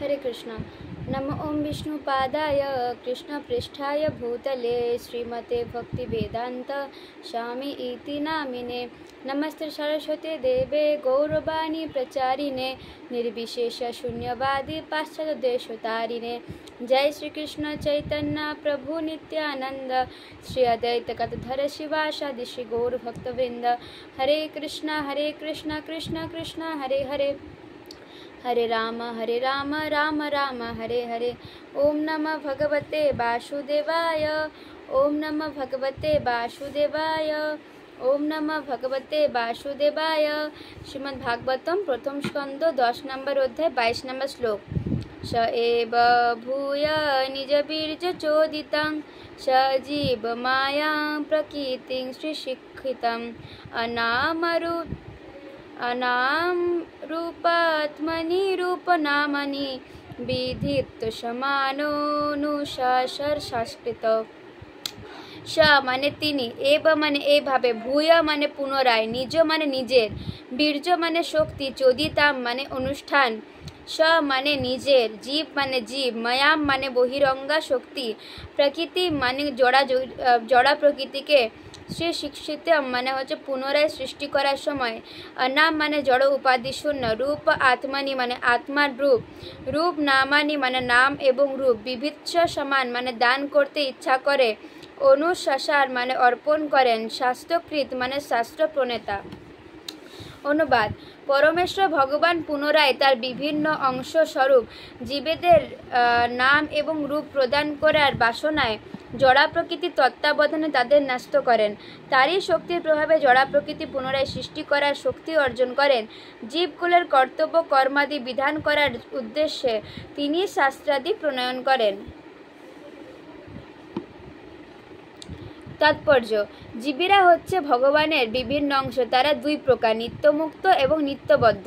हरे कृष्ण। नमो ओम विष्णुपादाय कृष्णपृष्ठाय भूतले श्रीमते भक्तिवेदांत स्वामी इति नामिने। नमस्ते सरस्वती देवे गौरवाणी प्रचारिणे निर्विशेष शून्यवादी पाश्चात्यदेशतारिणे। जय श्री कृष्ण चैतन्य प्रभु नित्यानंद श्री अद्वैत गदाधर शिवासादि श्री गौर भक्तवृंद। हरे कृष्ण कृष्ण कृष्ण हरे हरे, हरे राम राम राम हरे हरे। ओम नमः भगवते वासुदेवाय, ओम नमः भगवते वासुदेवाय, ओम नमः भगवते वासुदेवाय। श्रीमद् भागवतम प्रथम स्कंद 10 नंबर अध्याय 22 नंबर श्लोक। स एव भूय निज बीर्ज चोदितं सजीव माया प्रकृतिं सृशिक्षितं अनाम रूपात्मनि रूपनामनि विधित समानोनुशासर संस्कृत। स माने तिनी, एव माने एभावे, भूय माने पुनराय, निज माने निजेर, बीर्ज माने शक्ति, चोदिताम माने अनुष्ठान, स माने निजेर, जीव माने जीव, मायाम माने बहिरंगा शक्ति, प्रकृति माने जड़ा प्रकृति के, श्री शिक्षित माने होच्छे पुनराय सृष्टि करार समय, अनाम माने जड़ उपाधि शून्य, रूप आत्मानी माने आत्मार रूप, रूप नामानी माने नाम एवं रूप, विभिच्छ समान माने दान करते इच्छा करे, अनुशासार माने अर्पण करें, शास्त्रकृत माने शास्त्र प्रणेता। अनुवाद। परमेश्वर भगवान पुनराय तार विभिन्न अंश स्वरूप जीवेদের नाम एवं रूप प्रदान करार बासनाय जड़ा प्रकृति तत्त्वावधाने ताদের नष्ट करें। तारই शक्तिर प्रभावे जड़ा प्रकृति पुनराय सृष्टि करार शक्ति अर्जन करें। जीवकुलेर कर्तव्य कर्मादि विधान करार उद्देश्ये তিনি शास्त्रादि प्रणयन करें। तात्पर्य। जीवेरा होच्छे भगवानेर विभिन्न अंश, तारा दुई प्रकार, नित्यमुक्त एवं नित्यबद्ध।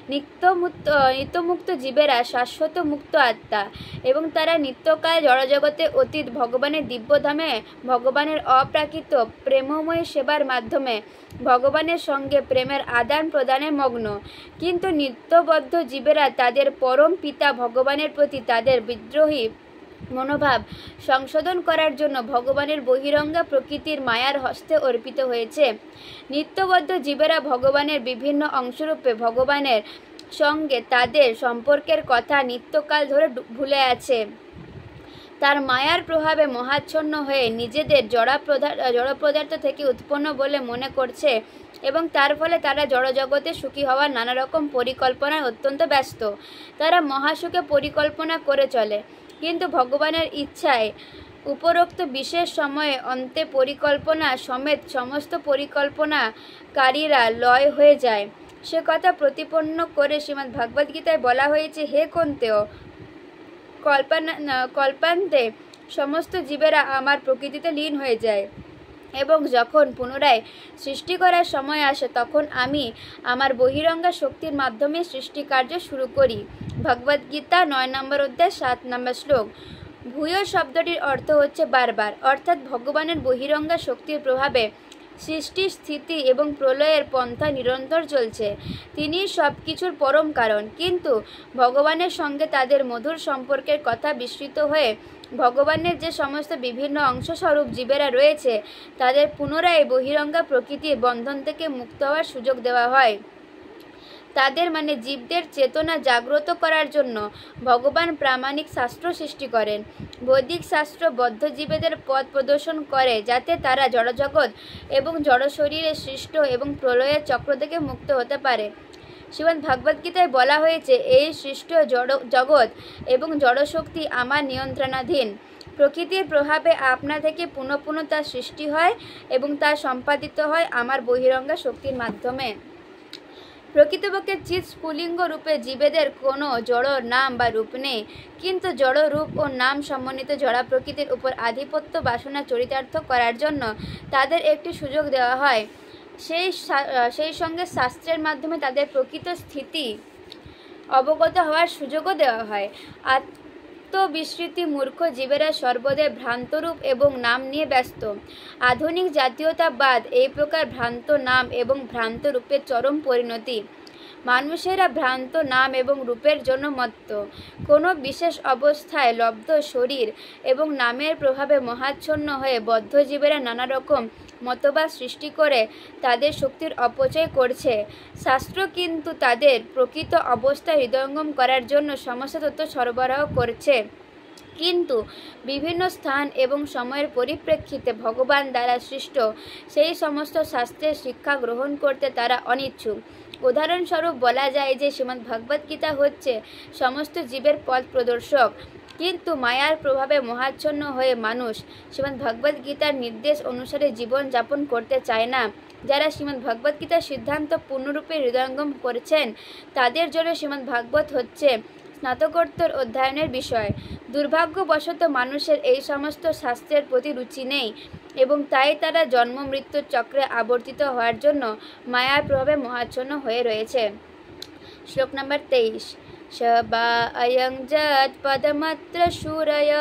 नित्यमुक्त जीवेरा शाश्वत मुक्त आत्मा एवं तारा नित्यकाल जड़जगते अतीत भगवानेर दिव्यधामे भगवानेर अप्राकृत प्रेममय सेवार माध्यमे भगवानेर संगे प्रेमेर आदान प्रदाने मग्न। किन्तु नित्यबद्ध जीवेरा तादेर परम पिता भगवानेर प्रति तादेर विद्रोही मनोभाव संशोधन करार जन्य भगवानेर बहिरंगा प्रकृतिर मायार हस्ते अर्पित हয়েছে। नित्यबद्ध जीवेरा भगवानेर विभिन्न अंशरूपे भगवानेर संगे तादेर सम्पर्केर कथा नित्यकाल धरे भूले आछे। तार मायार प्रभावे महाच्छन्न हये निजेदेर जड़ पदार्थ थेके उत्पन्न बोले मने करछे एवं तार फले तारा जड़ जगते सुखी हওয়ার नाना रकम परिकल्पनाय अत्यंत व्यस्त। तारा महासुखे परिकल्पना करे चले, किन्तु भगवानेर इच्छाय उपरोक्त विशेष समय अन्ते परिकल्पना समेत समस्त परिकल्पनाकारीरा लय हये जाय। से कथा प्रतिपन्न करे श्रीमद् भागवत गीताय बला हयेछे, हे कन्तेय, कल्पान्ते समस्त जीवेरा आमार प्रकृतिते लीन हये जाय এবং যখন পুনরায় সৃষ্টি করার সময় আসে তখন আমি আমার বহিরঙ্গা শক্তির মাধ্যমে সৃষ্টি কার্য শুরু করি। ভগবদ গীতা 9 নম্বর অধ্যায় 7 নম্বর শ্লোক। ভূয় শব্দটির অর্থ হচ্ছে বারবার, অর্থাৎ ভগবানের বহিরঙ্গা শক্তির প্রভাবে সৃষ্টি স্থিতি এবং প্রলয়ের পন্থা নিরন্তর চলছে। তিনি সবকিছুর পরম কারণ, কিন্তু ভগবানের সঙ্গে তাদের মধুর সম্পর্কের কথা বিস্মৃত হয়ে ভগবানের যে সমস্ত বিভিন্ন অংশস্বরূপ জীবেরা রয়েছে তাদের পুনরায় বহিরঙ্গা প্রকৃতির বন্ধন থেকে মুক্ত হওয়ার সুযোগ দেওয়া হয়। তাদের মানে জীবদের চেতনা জাগ্রত করার জন্য ভগবান প্রামাণিক শাস্ত্র সৃষ্টি করেন। বৈদিক শাস্ত্র বদ্ধ জীবেদের পথ প্রদর্শন করে যাতে তারা জড়জগৎ এবং জড় শরীরে সৃষ্ট এবং প্রলয়ের চক্র থেকে মুক্ত হতে পারে। শ্রীমদ্ ভাগবত গীতায় বলা হয়েছে, এই সৃষ্ট জগৎ এবং জড়শক্তি আমার নিয়ন্ত্রণাধীন। প্রকৃতির প্রভাবে আপনা থেকে পুনঃ পুনঃ তার সৃষ্টি হয় এবং তা সম্পাদিত হয় আমার বহিরঙ্গা শক্তির মাধ্যমে। প্রকৃতপক্ষে চিৎ স্ফুলিঙ্গ রূপে জীবেদের কোনো জড় নাম বা রূপ নেই, কিন্তু জড় রূপ ও নাম সমন্বিত জড়া প্রকৃতির উপর আধিপত্য বাসনা চরিতার্থ করার জন্য তাদের একটি সুযোগ দেওয়া হয়। সেই সঙ্গে শাস্ত্রের মাধ্যমে তাদের প্রকৃত স্থিতি অবগত হওয়ার সুযোগও দেওয়া হয়। আত্মবিস্মৃতি মূর্খ জীবেরা সর্বদাই ভ্রান্তরূপ এবং নাম নিয়ে ব্যস্ত। আধুনিক জাতীয়তাবাদ এই প্রকার ভ্রান্ত নাম এবং ভ্রান্ত রূপের চরম পরিণতি। মানুষেরা ভ্রান্ত নাম এবং রূপের জন্য মত্ত। কোনো বিশেষ অবস্থায় লব্ধ শরীর এবং নামের প্রভাবে মহাচ্ছন্ন হয়ে বদ্ধ জীবেরা নানা রকম মতবাদ সৃষ্টি করে তাদের শক্তির অপচয় করছে। শাস্ত্র কিন্তু তাদের প্রকৃত অবস্থায় হৃদয়ঙ্গম করার জন্য সমস্ত তথ্য সরবরাহ করছে, কিন্তু বিভিন্ন স্থান এবং সময়ের পরিপ্রেক্ষিতে ভগবান দ্বারা সৃষ্ট সেই সমস্ত শাস্ত্রের শিক্ষা গ্রহণ করতে তারা অনিচ্ছুক। উদাহরণস্বরূপ বলা যায় যে শ্রীমদ্ ভগবদ গীতা হচ্ছে সমস্ত জীবের পথ প্রদর্শক, কিন্তু মায়ার প্রভাবে মোহাচ্ছন্ন হয়ে মানুষ শ্রীমদ্ ভগবদ গীতার নির্দেশ অনুসারে জীবন যাপন করতে চায় না। যারা শ্রীমদ্ ভগবদ গীতার সিদ্ধান্ত পূর্ণরূপে হৃদয়ঙ্গম করেছেন তাদের জন্য শ্রীমদ্ ভাগবত হচ্ছে স্নাতকোত্তর অধ্যয়নের বিষয়। দুর্ভাগ্যবশত মানুষের এই সমস্ত শাস্ত্রের প্রতি রুচি নেই এবং তাই তারা জন্ম মৃত্যুর চক্রে আবর্তিত হওয়ার জন্য মায়ার প্রভাবে মোহাচ্ছন্ন হয়ে রয়েছে। শ্লোক নম্বর 23। শবা অয়ং যৎ পদমত্র শূরয়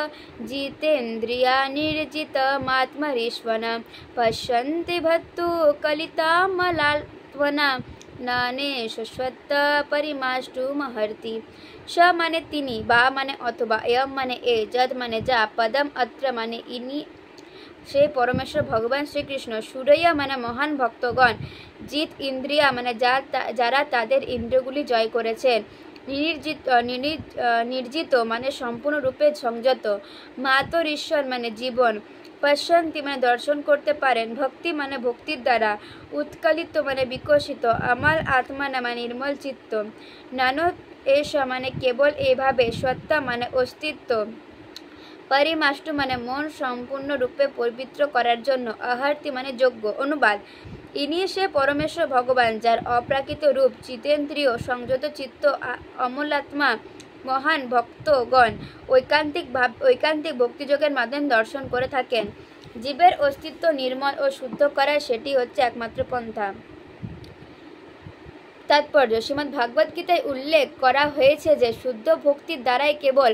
জিতেন্দ্রিয়া নির্জিতমাত্মরিষ্বনা পশ্যন্তি ভত্তু কলিতামলাত্মনা নানে শশ্বত্ত পরিমাষ্টু মহর্তি। স মানে তিনি, বা মানে অথবা, এয়ম মানে এ, যদ মানে যা, পদম অত্র মানে ইনি সেই পরমেশ্বর ভগবান শ্রীকৃষ্ণ, সুরৈয়া মানে মহান ভক্তগণ, জিত ইন্দ্রিয়া মানে যারা তাদের ইন্দ্রিয়গুলি জয় করেছেন, নির্জিত মানে সম্পূর্ণরূপে সংযত, মাতর ঈশ্বর মানে জীবন, পশ্যন্তি মানে দর্শন করতে পারেন, ভক্তি মানে ভক্তির দ্বারা, উৎকলিত মানে বিকশিত, আমাল আত্মা মানে নির্মল চিত্ত, নানত এস মানে কেবল এইভাবে, সত্তা মানে অস্তিত্ব, পরিমাষ্টু মানে মন সম্পূর্ণরূপে পবিত্র করার জন্য, আহার্তি মানে যোগ্য। অনুবাদ: ইনি সে পরমেশ্বর ভগবান যার অপ্রাকৃত রূপ জিতেন্দ্রিয় সংযত চিত্ত অমলাত্মা মহান ভক্তগণ ঐকান্তিক ভক্তিযোগের মাধ্যমে দর্শন করে থাকেন। জীবের অস্তিত্ব নির্মল ও শুদ্ধ করার সেটি হচ্ছে একমাত্র পন্থা। তাৎপর্য: শ্রীমদ্ ভাগবত গীতায় উল্লেখ করা হয়েছে যে শুদ্ধ ভক্তির দ্বারাই কেবল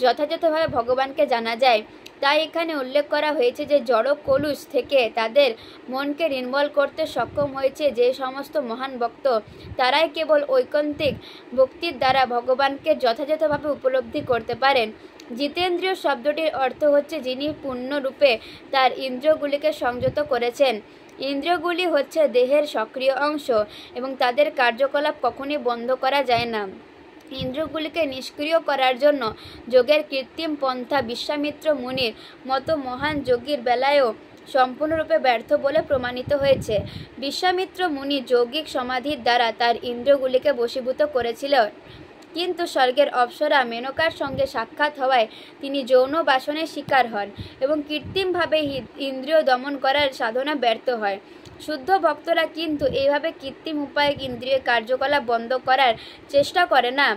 যথাযথভাবে ভগবানকে জানা যায়। তাই এখানে উল্লেখ করা হয়েছে যে জড় কলুষ থেকে তাদের মনকে নির্মল করতে সক্ষম হয়েছে যে সমস্ত মহান ভক্ত, তারাই কেবল ঐকান্তিক ভক্তির দ্বারা ভগবানকে যথাযথভাবে উপলব্ধি করতে পারেন। জিতেন্দ্রিয় শব্দটির অর্থ হচ্ছে যিনি পূর্ণরূপে তার ইন্দ্রিয়গুলিকে সংযত করেছেন। ইন্দ্রিয়গুলি হচ্ছে দেহের সক্রিয় অংশ এবং তাদের কার্যকলাপ কখনই বন্ধ করা যায় না। ইন্দ্রিয়গুলিকে নিষ্ক্রিয় করার জন্য যোগের কৃত্রিম পন্থা বিশ্বামিত্র মুনির মতো মহান যোগীর বেলায়ও সম্পূর্ণরূপে ব্যর্থ বলে প্রমাণিত হয়েছে। বিশ্বামিত্র মুনি যৌগিক সমাধির দ্বারা তার ইন্দ্রিয়গুলিকে বশীভূত করেছিলেন, কিন্তু স্বর্গের অপ্সরা মেনকার সঙ্গে সাক্ষাৎ হওয়ায় তিনি যৌন বাসনের শিকার হন এবং কৃত্রিমভাবে ইন্দ্রিয় দমন করার সাধনা ব্যর্থ হয়। শুদ্ধ ভক্তরা কিন্তু এইভাবে কৃত্রিম উপায়ে ইন্দ্রিয় কার্যকলাপ বন্ধ করার চেষ্টা করে না,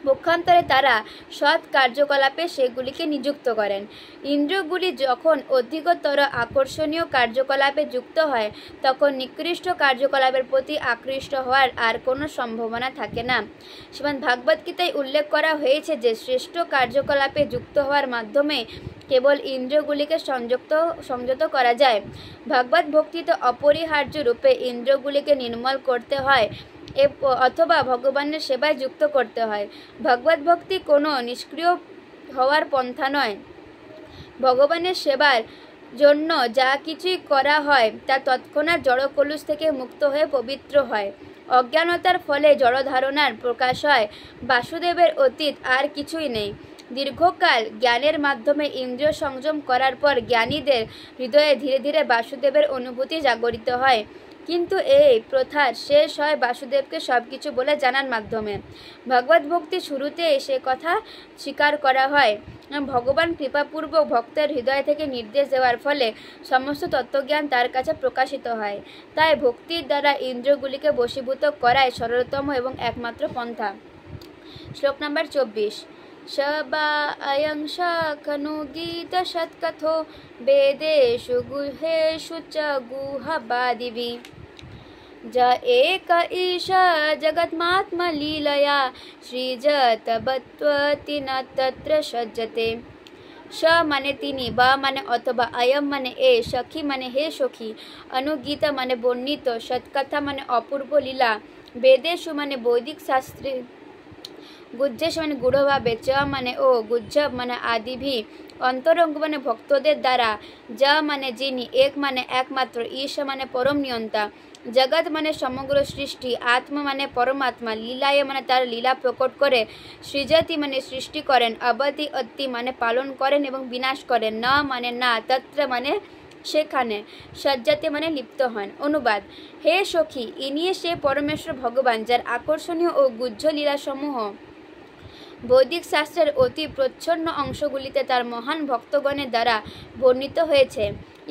পক্ষান্তরে তারা সৎ কার্যকলাপে সেগুলিকে নিযুক্ত করেন। ইন্দ্রিয়গুলি যখন অধিকতর আকর্ষণীয় কার্যকলাপে যুক্ত হয় তখন নিকৃষ্ট কার্যকলাপের প্রতি আকৃষ্ট হওয়ার আর কোনো সম্ভাবনা থাকে না। শ্রীমদ্ ভাগবত গীতায় উল্লেখ করা হয়েছে যে শ্রেষ্ঠ কার্যকলাপে যুক্ত হওয়ার মাধ্যমে কেবল ইন্দ্রিয়গুলিকে সংযত করা যায়। ভাগবত ভক্তিতে অপরিহার্য রূপে ইন্দ্রিয়গুলিকে নির্মল করতে হয় অথবা ভগবানের সেবায় যুক্ত করতে হয়। ভগবত ভক্তি কোনো নিষ্ক্রিয় হওয়ার পন্থা নয়। ভগবানের সেবার জন্য যা কিছুই করা হয় তা তৎক্ষণাৎ জড়কলুষ থেকে মুক্ত হয়ে পবিত্র হয়। অজ্ঞানতার ফলে জড়ধারণার প্রকাশ হয়। বাসুদেবের অতীত আর কিছুই নেই। দীর্ঘকাল জ্ঞানের মাধ্যমে ইন্দ্রিয় সংযম করার পর জ্ঞানীদের হৃদয়ে ধীরে ধীরে বাসুদেবের অনুভূতি জাগরিত হয়, কিন্তু এই প্রথার শেষ হয় বাসুদেবকে সব কিছু বলে জানার মাধ্যমে। ভগবত ভক্তি শুরুতেই সে কথা স্বীকার করা হয়। ভগবান কৃপাপূর্বক ভক্তের হৃদয় থেকে নির্দেশ দেওয়ার ফলে সমস্ত তত্ত্বজ্ঞান তার কাছে প্রকাশিত হয়। তাই ভক্তির দ্বারা ইন্দ্রিয়গুলিকে বশীভূত করাই সরলতম এবং একমাত্র পন্থা। শ্লোক নম্বর 24। শবা অয়ং শাখনু গীত সৎকথো বেদেষু গুহেষু চ গুহবাদিভি য এক ঈশা জগন্মাত্মলীলয়া সৃজতবত্বতি ন তত্র সজ্জতে। স মানে তিনি, বা মানে অথবা, অয়ম মানে এ, সখী মানে হে সখী, অনুগীত মানে বর্ণিত, সৎকথা মানে অপূর্ব লীলা, বেদেষু মানে বৈদিক শাস্ত্রে, গুজ্জেশু মানে গূঢ়ভাবে, চ মানে ও, গুজ্জব মানে আদিভি, অন্তরঙ্গ মানে ভক্তদের দ্বারা, যা মানে যিনি, এক মানে একমাত্র, ঈশ মানে পরম নিয়ন্তা, জগৎ মানে সমগ্র সৃষ্টি, আত্মা মানে পরমাত্মা, লীলায় মানে তার লীলা প্রকট করে, সৃজতি মানে সৃষ্টি করেন, অবতি অতি মানে পালন করেন এবং বিনাশ করেন, ন মানে না, তত্র মানে সেখানে, সজ্জাতে মানে লিপ্ত হন। অনুবাদ: হে সখী, ইনিয়ে সে পরমেশ্বর ভগবান যার আকর্ষণীয় ও গুহ্য লীলাসমূহ বৈদিক শাস্ত্রের অতি প্রচ্ছন্ন অংশগুলিতে তার মহান ভক্তগণের দ্বারা বর্ণিত হয়েছে।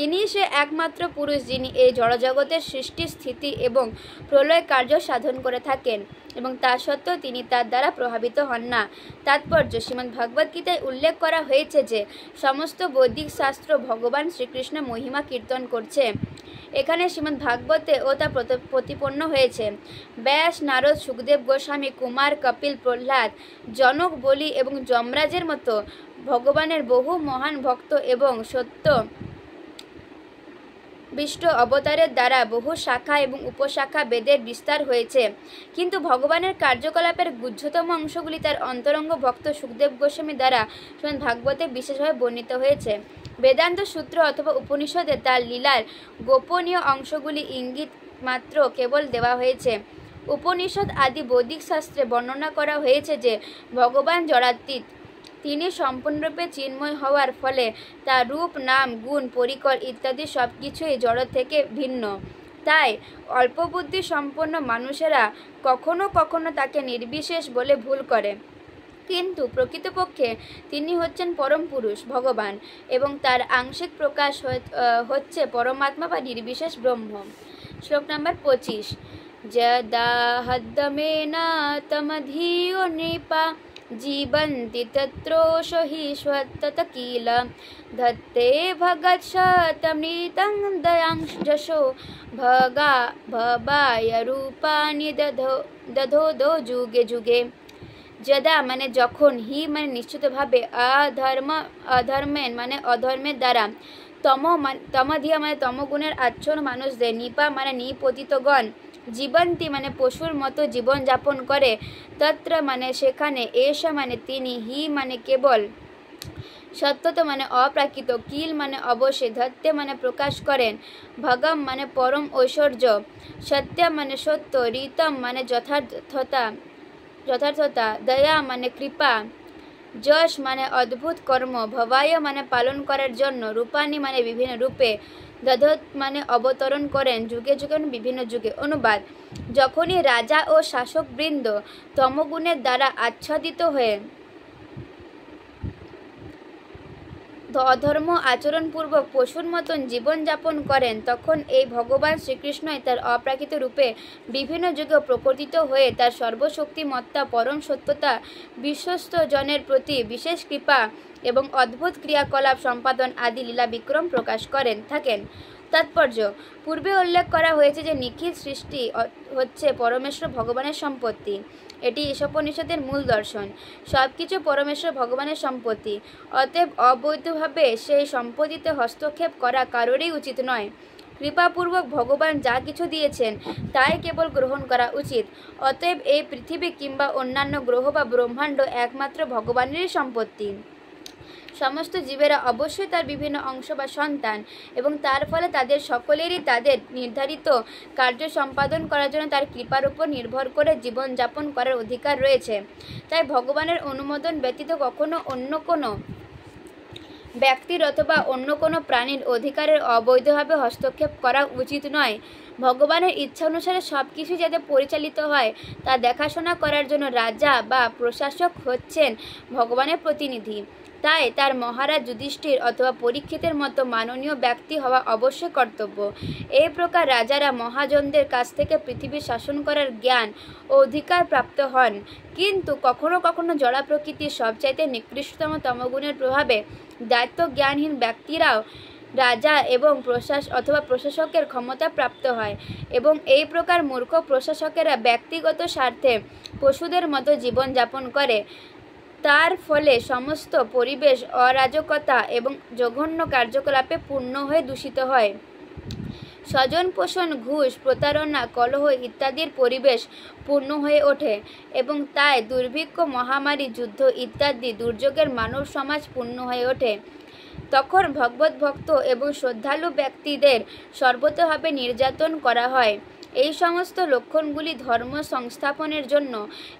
ইনি সে একমাত্র পুরুষ যিনি এই জড়জগতের সৃষ্টি, স্থিতি এবং প্রলয় কার্য সাধন করে থাকেন এবং তা সত্ত্বেও তিনি তার দ্বারা প্রভাবিত হন না। তাৎপর্য: শ্রীমদ্ ভগবদ গীতায় উল্লেখ করা হয়েছে যে সমস্ত বৈদিক শাস্ত্র ভগবান শ্রীকৃষ্ণ মহিমা কীর্তন করছে। এখানে শ্রীমদ্ ভাগবতে ও তা প্রতিপন্ন হয়েছে। ব্যাস, নারদ, সুখদেব গোস্বামী, কুমার, কপিল, প্রহ্লাদ, জনক, বলি এবং যমরাজের মতো ভগবানের বহু মহান ভক্ত এবং সত্য বিষ্ট অবতারের দ্বারা বহু শাখা এবং উপশাখা বেদের বিস্তার হয়েছে, কিন্তু ভগবানের কার্যকলাপের গুহ্যতম অংশগুলি তার অন্তরঙ্গ ভক্ত সুখদেব গোস্বামী দ্বারা শ্রীমদ্ ভাগবতে বিশেষভাবে বর্ণিত হয়েছে। বেদান্ত সূত্র অথবা উপনিষদে তার লীলার গোপনীয় অংশগুলি ইঙ্গিত মাত্র কেবল দেওয়া হয়েছে। উপনিষদ আদি বৈদিক শাস্ত্রে বর্ণনা করা হয়েছে যে ভগবান জড়াতীত, তিনি সম্পূর্ণরূপে চিন্ময় হওয়ার ফলে তার রূপ, নাম, গুণ, পরিকর ইত্যাদি সব কিছুই জড় থেকে ভিন্ন। তাই অল্পবুদ্ধি সম্পন্ন মানুষেরা কখনো কখনো তাকে নির্বিশেষ বলে ভুল করে, কিন্তু প্রকৃতপক্ষে তিনি হচ্ছেন পরম পুরুষ ভগবান এবং তার আংশিক প্রকাশ হচ্ছে পরমাত্মা বা নির্বিশেষ ব্রহ্ম। শ্লোক নম্বর 25। যদা হদ্দমেনা তমধিও নৃপা জীবন্তি তত্রোষ হি স্বত্তত কিল ধত্তে ভগৎ শতমৃতং দয়াংশো ভবায় রূপানি দধো যুগে যুগে। যদা মানে যখন, হি মানে নিশ্চিতভাবে, অধর্মেন মানে অধর্মের দ্বারা, তমধিয়া মানে তমগুণের আচ্ছন্ন মানুষদের, নিপা মানে নিপতিতগণ, জীবন্তি মানে পশুর মতো জীবন যাপন করে, তত্র মানে সেখানে, এষ মানে তিনি, হি মানে কেবল, সত্যত মানে অপ্রাকৃত, কিল মানে অবশ্যই, ধত্তে মানে প্রকাশ করেন, ভগম মানে পরম ঐশ্বর্য, সত্য মানে সত্য, ঋতম মানে যথার্থতা, দয়া মানে কৃপা, যশ মানে অদ্ভুত কর্ম, ভবায় মানে পালন করার জন্য, রূপানি মানে বিভিন্ন রূপে, দধত মানে অবতরণ করেন, যুগে যুগে বিভিন্ন যুগে। অনুবাদ: যখনই রাজা ও শাসকবৃন্দ তমগুণের দ্বারা আচ্ছাদিত হয়ে অধর্ম আচরণপূর্বক পশুর মতন জীবনযাপন করেন, তখন এই ভগবান শ্রীকৃষ্ণই তার অপ্রাকৃত রূপে বিভিন্ন যুগে প্রকটিত হয়ে তার সর্বশক্তিমত্তা, পরম সত্যতা, বিশ্বস্ত জনের প্রতি বিশেষ কৃপা এবং অদ্ভুত ক্রিয়াকলাপ সম্পাদন আদি লীলা বিক্রম প্রকাশ করেন থাকেন। তাৎপর্য: পূর্বে উল্লেখ করা হয়েছে যে নিখিল সৃষ্টি হচ্ছে পরমেশ্বর ভগবানের সম্পত্তি। এটি ঈশোপনিষদের মূল দর্শন। সব কিছু পরমেশ্বর ভগবানের সম্পত্তি, অতএব অবৈধভাবে সেই সম্পত্তিতে হস্তক্ষেপ করা কারোরই উচিত নয়। কৃপাপূর্বক ভগবান যা কিছু দিয়েছেন তাই কেবল গ্রহণ করা উচিত। অতএব এই পৃথিবী কিংবা অন্যান্য গ্রহ বা ব্রহ্মাণ্ড একমাত্র ভগবানেরই সম্পত্তি। সমস্ত জীবেরা অবশ্যই তার বিভিন্ন অংশ বা সন্তান এবং তার ফলে তাদের সকলেরই তাদের নির্ধারিত কার্য সম্পাদন করার জন্য তার কৃপার উপর নির্ভর করে জীবনযাপন করার অধিকার রয়েছে। তাই ভগবানের অনুমোদন ব্যতীত কখনো অন্য কোনো ব্যক্তির অথবা অন্য কোনো প্রাণীর অধিকারের অবৈধভাবে হস্তক্ষেপ করা উচিত নয়। ভগবানের ইচ্ছা অনুসারে সব কিছু যাতে পরিচালিত হয় তা দেখাশোনা করার জন্য রাজা বা প্রশাসক হচ্ছেন ভগবানের প্রতিনিধি। তাই তার মহারাজ যুধিষ্ঠির অথবা পরীক্ষিতের মতো মাননীয় ব্যক্তি হওয়া অবশ্যই কর্তব্য। এই প্রকার রাজারা মহাজনদের কাছ থেকে পৃথিবী শাসন করার জ্ঞান ও অধিকার প্রাপ্ত হন, কিন্তু কখনো কখনো জড়া প্রকৃতির সবচাইতে নিকৃষ্টতম তমগুণের প্রভাবে দায়িত্ব জ্ঞানহীন ব্যক্তিরাও রাজা এবং প্রশাসকের ক্ষমতা প্রাপ্ত হয় এবং এই প্রকার মূর্খ প্রশাসকেরা ব্যক্তিগত স্বার্থে পশুদের মতো জীবনযাপন করে। তার ফলে সমস্ত পরিবেশ অরাজকতা এবং জঘন্য কার্যকলাপে পূর্ণ হয়ে দূষিত হয়। স্বজন পোষণ, ঘুষ, প্রতারণা, কলহ ইত্যাদির পরিবেশ পূর্ণ হয়ে ওঠে এবং তাই দুর্ভিক্ষ, মহামারী, যুদ্ধ ইত্যাদি দুর্যোগের মানব সমাজ পূর্ণ হয়ে ওঠে। তখন ভগবত ভক্ত এবং শ্রদ্ধালু ব্যক্তিদের সর্বতোভাবে নির্যাতন করা হয়। এই সমস্ত লক্ষণগুলি ধর্ম সংস্থাপনের জন্য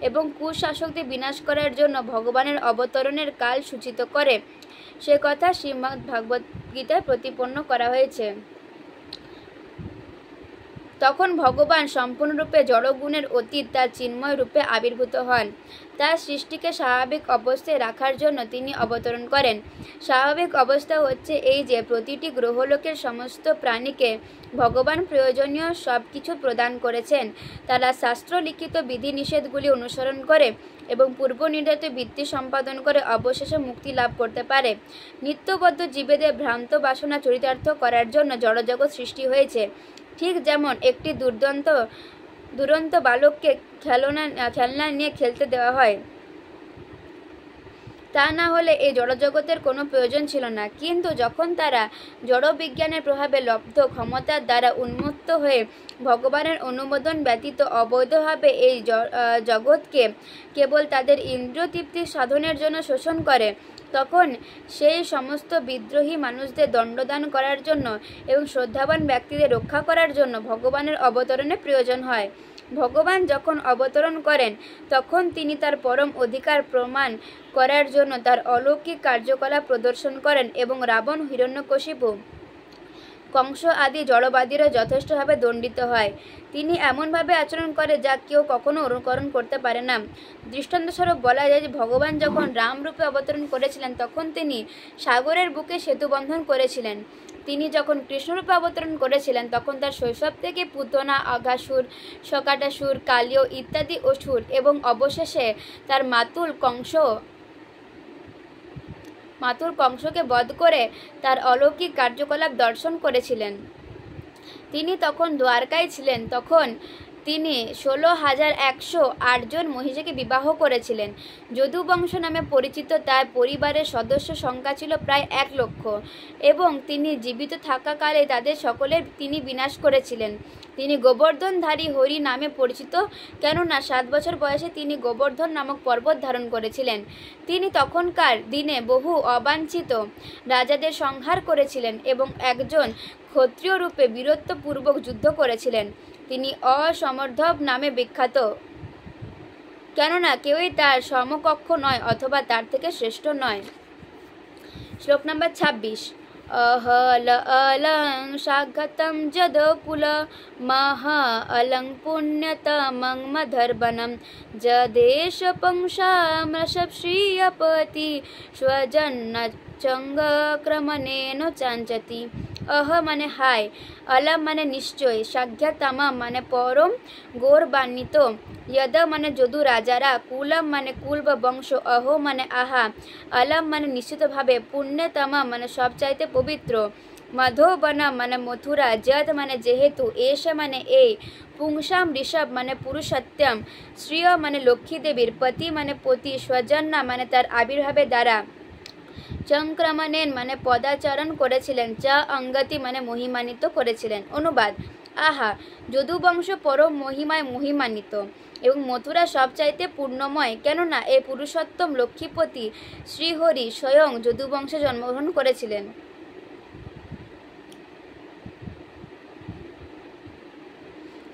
এবং কুশাসকদের বিনাশ করার জন্য ভগবানের অবতরণের কাল সূচিত করে, সে কথা শ্রীমদ্ ভাগবত গীতায় প্রতিপন্ন করা হয়েছে। তখন ভগবান সম্পূর্ণরূপে জড়গুণের অতীত তার চিন্ময় রূপে আবির্ভূত হন। তার সৃষ্টিকে স্বাভাবিক অবস্থায় রাখার জন্য তিনি অবতরণ করেন। স্বাভাবিক অবস্থা হচ্ছে এই যে প্রতিটি গ্রহলোকের সমস্ত প্রাণীকে ভগবান প্রয়োজনীয় সব কিছু প্রদান করেছেন। তারা শাস্ত্রলিখিত বিধিনিষেধগুলি অনুসরণ করে এবং পূর্ব নির্ধারিত বৃত্তি সম্পাদন করে অবশেষে মুক্তি লাভ করতে পারে। নিত্যবদ্ধ জীবেদের ভ্রান্ত বাসনা চরিতার্থ করার জন্য জড়জগৎ সৃষ্টি হয়েছে। ঠিক যেমন একটি দুরন্ত বালককে খেলনা নিয়ে খেলতে দেওয়া হয়, তা না হলে এই জড়জগতের কোনো প্রয়োজন ছিল না। কিন্তু যখন তারা জড়বিজ্ঞানের প্রভাবে লব্ধ ক্ষমতার দ্বারা উন্মত্ত হয়ে ভগবানের অনুমোদন ব্যতীত অবৈধভাবে এই জগৎকে কেবল তাদের ইন্দ্রিয় তৃপ্তি সাধনের জন্য শোষণ করে, তখন সেই সমস্ত বিদ্রোহী মানুষদের দণ্ডদান করার জন্য এবং শ্রদ্ধাবান ব্যক্তিদের রক্ষা করার জন্য ভগবানের অবতরণের প্রয়োজন হয়। ভগবান যখন অবতরণ করেন তখন তিনি তার পরম অধিকার প্রমাণ করার জন্য তার অলৌকিক কার্যকলাপ প্রদর্শন করেন এবং রাবণ, হিরণ্যকশিপু, কংস আদি জড়বাদীরা যথেষ্টভাবে দণ্ডিত হয়। তিনি এমনভাবে আচরণ করে যা কেউ কখনো অনুকরণ করতে পারে না। দৃষ্টান্তস্বরূপ বলা যায় যে ভগবান যখন রামরূপে অবতরণ করেছিলেন তখন তিনি সাগরের বুকে সেতু বন্ধন করেছিলেন। তিনি যখন কৃষ্ণরূপে অবতরণ করেছিলেন তখন তার শৈশব থেকে পুতনা, অঘাসুর, শকাটাসুর, কালীয় ইত্যাদি অসুর এবং অবশেষে তার মাতুল কংসকে বধ করে তার অলৌকিক কার্যকলাপ দর্শন করেছিলেন। তিনি তখন দ্বারকায় ছিলেন। তখন তিনি 16,108 জন মহিষীকে বিবাহ করেছিলেন। যদুবংশ নামে পরিচিত তার পরিবারের সদস্য সংখ্যা ছিল প্রায় 1 লক্ষ এবং তিনি জীবিত থাকাকালে তাদের সকলের তিনি বিনাশ করেছিলেন। তিনি গোবর্ধনধারী হরি নামে পরিচিত, কেননা 7 বছর বয়সে তিনি গোবর্ধন নামক পর্বত ধারণ করেছিলেন। তিনি তখনকার দিনে বহু অবাঞ্ছিত রাজাদের সংহার করেছিলেন এবং একজন ক্ষত্রিয় রূপে বীরত্বপূর্বক যুদ্ধ করেছিলেন। তিনি অসমর্ধব নামে বিখ্যাত, কেননা কেউই তার সমকক্ষ নয় অথবা তার থেকে শ্রেষ্ঠ নয়। শ্লোক নম্বর 26। अहल अलं शागतं जदकुल महा अलं पुण्यतमं मधर्बनं जदेश पंशामृषप्रियपति स्वजन्नचङ्गक्रमणेन चाञ्चति। अह माने हाय, अलम माने निश्चय, साख्यातम माने परम गौरवान्वित, यद माने যদু রাজারা, কুলম মানে কুল বা বংশ, অহ মানে আহা, আলম মানে নিশ্চিত ভাবে, পুণ্যতম মানে সবচাইতে পবিত্র, মধোবনম মানে মথুরা, যদ মানে যেহেতু, এস মানে এই, পুংসাম ঋষভ মানে পুরুষোত্তম, শ্রিয় মানে লক্ষ্মী দেবীর, পতি মানে পতি, স্বজন্না মানে তার আবির্ভাবের দ্বারা, চংক্রমণেন মানে পদাচরণ করেছিলেন, চ অঙ্গতি মানে মহিমান্বিত করেছিলেন। অনুবাদ: আহা, যদুবংশ পরম মহিমায় মহিমান্বিত এবং মথুরা সবচাইতে পূর্ণময়, কেননা এই পুরুষোত্তম লক্ষ্মীপতি শ্রীহরি স্বয়ং যদুবংশে জন্মগ্রহণ করেছিলেন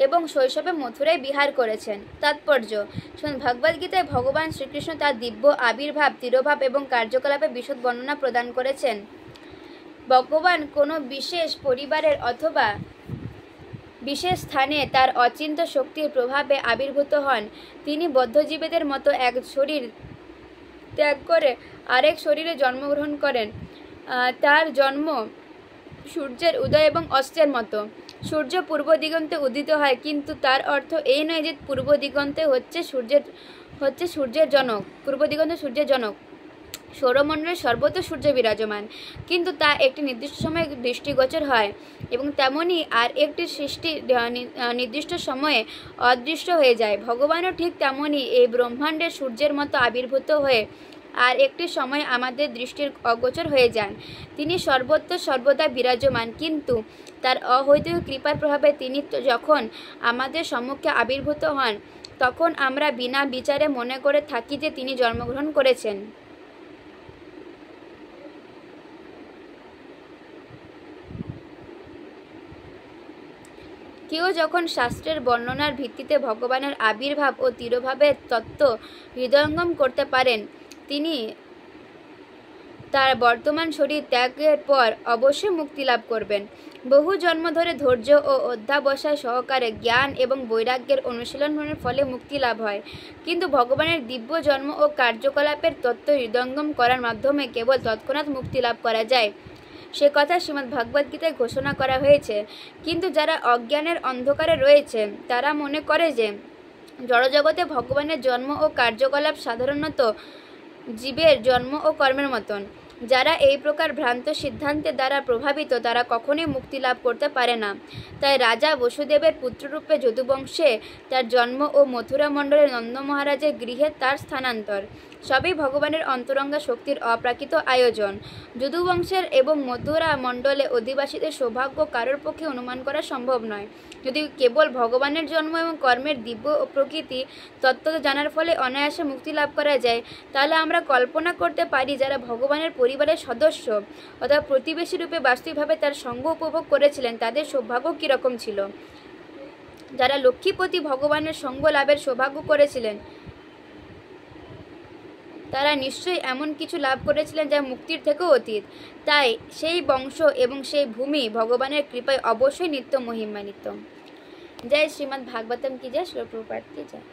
এবং শৈশবে মথুরায় বিহার করেছেন। তাৎপর্য: ভগবদ্গীতায় ভগবান শ্রীকৃষ্ণ তার দিব্য আবির্ভাব, তিরোভাব এবং কার্যকলাপে বিশদ বর্ণনা প্রদান করেছেন। ভগবান কোনো বিশেষ পরিবারের অথবা বিশেষ স্থানে তার অচিন্ত শক্তির প্রভাবে আবির্ভূত হন। তিনি বদ্ধজীবীদের মতো এক শরীর ত্যাগ করে আরেক শরীরে জন্মগ্রহণ করেন। তার জন্ম সূর্যের উদয় এবং অস্তের মতো। সূর্য পূর্ব দিগন্তে উদিত হয়, কিন্তু তার অর্থ এই নয় যে পূর্ব দিগন্তে হচ্ছে সূর্যের জনক। পূর্ব দিগন্তে সূর্যের জনক। সৌরমণ্ডলে সর্বত্র সূর্য বিরাজমান, কিন্তু তা একটি নির্দিষ্ট সময়ে দৃষ্টিগোচর হয় এবং তেমনি আর একটি সৃষ্টি নির্দিষ্ট সময়ে অদৃশ্য হয়ে যায়। ভগবানও ঠিক তেমনি এই ব্রহ্মাণ্ডের সূর্যের মতো আবির্ভূত হয়ে আর একটি সময় আমাদের দৃষ্টির অগোচর হয়ে যান। তিনি সর্বত্র সর্বদা বিরাজমান, কিন্তু তার অহৈতুক কৃপার প্রভাবে তিনি যখন আমাদের সম্মুখে আবির্ভূত হন, তখন আমরা বিনা বিচারে মনে করে থাকি যে তিনি জন্মগ্রহণ করেছেন। কেউ যখন শাস্ত্রের বর্ণনার ভিত্তিতে ভগবানের আবির্ভাব ও তিরোভাবের তত্ত্ব হৃদয়ঙ্গম করতে পারেন, তিনি তার বর্তমান শরীর ত্যাগের পর অবশ্যই মুক্তি লাভ করবেন। বহু জন্ম ধরে ধৈর্য ও অধ্যাবসায় সহকারে জ্ঞান এবং বৈরাগ্যের অনুশীলনের ফলে মুক্তি লাভ হয়, কিন্তু ভগবানের দিব্য জন্ম ও কার্যকলাপের তত্ত্ব হৃদয়ঙ্গম করার মাধ্যমে কেবল তৎক্ষণাৎ মুক্তি লাভ করা যায়, সে কথা শ্রীমদ্ ভগবদ্গীতায় ঘোষণা করা হয়েছে। কিন্তু যারা অজ্ঞানের অন্ধকারে রয়েছে, তারা মনে করে যে জড়জগতে ভগবানের জন্ম ও কার্যকলাপ সাধারণত জীবের জন্ম ও কর্মের মতন। যারা এই প্রকার ভ্রান্ত সিদ্ধান্তের দ্বারা প্রভাবিত, তারা কখনোই মুক্তি লাভ করতে পারে না। তাই রাজা বসুদেবের পুত্ররূপে যদুবংশে তার জন্ম ও মথুরা মণ্ডলের নন্দ মহারাজের গৃহে তার স্থানান্তর সবই ভগবানের অন্তরঙ্গা শক্তির অপ্রাকৃত আয়োজন। যদুবংশের এবং মথুরা মণ্ডলে অধিবাসীদের সৌভাগ্য কারোর পক্ষে অনুমান করা সম্ভব নয়। যদি কেবল ভগবানের জন্ম এবং কর্মের দিব্য ও প্রকৃতি তত্ত্ব জানার ফলে অনায়াসে মুক্তি লাভ করা যায়, তাহলে আমরা কল্পনা করতে পারি যারা ভগবানের পরিবারের সদস্য অথবা প্রতিবেশী রূপে বাস্তবিকভাবে তার সঙ্গ উপভোগ করেছিলেন, তাদের সৌভাগ্য কীরকম ছিল। যারা লক্ষ্মীপতি ভগবানের সঙ্গ লাভের সৌভাগ্য করেছিলেন, তারা নিশ্চয়ই এমন কিছু লাভ করেছিলেন যা মুক্তির থেকেও অতীত। তাই সেই বংশ এবং সেই ভূমি ভগবানের কৃপায় অবশ্যই নিত্য মহিমান্বিত। জয় শ্রীমদ্ ভাগবতম কি জয়, শ্রীল প্রভুপাদ কি জয়।